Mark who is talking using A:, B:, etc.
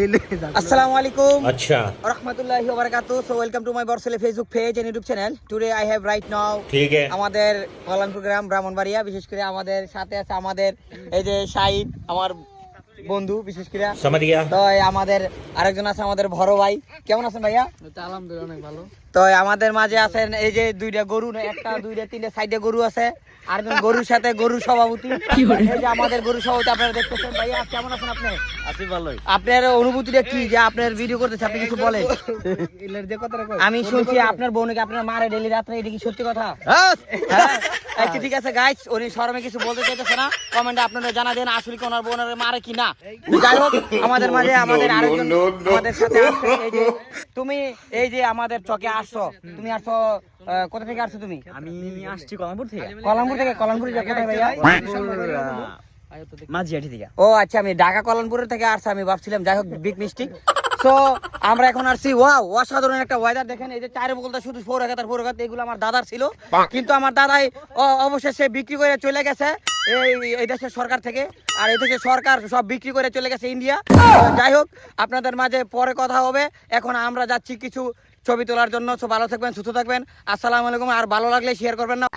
A: Assalamu alaikum.
B: अच्छा
A: Rahmatullahi wa barakatuh. So welcome to my Borsele Facebook page and YouTube channel. Today I have right now
B: ठीक है
A: আমাদের কল্যাণপুর গ্রাম ব্রাহ্মণবাড়িয়া, বিশেষ করে আমাদের সাথে আছে আমাদের এই যে শাহিদ, আমার বন্ধু বিশেষ করে।
B: समझ गया
A: তো আমাদের আরেকজন আছে আমাদের বড় ভাই। কেমন আছেন ভাইয়া?
C: আলহামদুলিল্লাহ অনেক ভালো।
A: তো আমাদের মাঝে আছেন এই যে দুইটা গরু, একটা দুইটা তিনটা সাইডে গরু আছে, আরেকজন গরুর সাথে গরুর সভাপতি। এই যে আমাদের গরু সভাপতি আপনারা দেখতেছেন। ভাইয়া কেমন আছেন আপনি?
C: আছি ভালোই।
A: আপনার অনুভূতিটা কি যে আপনার ভিডিও করতেছে, আপনি কিছু বলেন? আমি শুনছি আপনার বোনকে আপনার মারে ডেলি রাত্রে, এটা কি সত্যি কথা? হ্যাঁ আচ্ছা ঠিক আছে গাইস, উনি শরমে কিছু বলতে চাইতেছে না, কমেন্টে আপনারা জানা দেন আসলে কি ওনার বোনের মারে কি না। যাই হোক, আমাদের মাঝে আমাদের আরেকজন আমাদের সাথে আছে। এই যে তুমি এই যে আমাদের চকে আসছো, তুমি আসছো কোথা থেকে আসছো তুমি?
C: আমি আসছি কলামপুর থেকে।
A: কল্যাণপুর থেকে। কল্যাণপুর কোথায় ভাইয়া?
C: মাঝিয়াটি থেকে।
A: ও আচ্ছা, আমি ঢাকা কল্যাণপুরের থেকে আসছি, আমি ভাবছিলাম। যাই হোক, বিগ মিস্টেক। তো আমরা এখন আসছি, ওয়াও অসাধারণ একটা ওয়েদার দেখেন। এই যে চারে বলতে শুধু ফোরাঘাত এগুলো আমার দাদার ছিল, কিন্তু আমার দাদাই অবশেষে বিক্রি করে চলে গেছে এই দেশের সরকার থেকে। আর এই দেশের সরকার সব বিক্রি করে চলে গেছে ইন্ডিয়া। যাই হোক, আপনাদের মাঝে পরে কথা হবে। এখন আমরা যাচ্ছি কিছু ছবি তোলার জন্য। সব ভালো থাকবেন, সুস্থ থাকবেন। আসসালামু আলাইকুম। আর ভালো লাগলে শেয়ার করবেন না।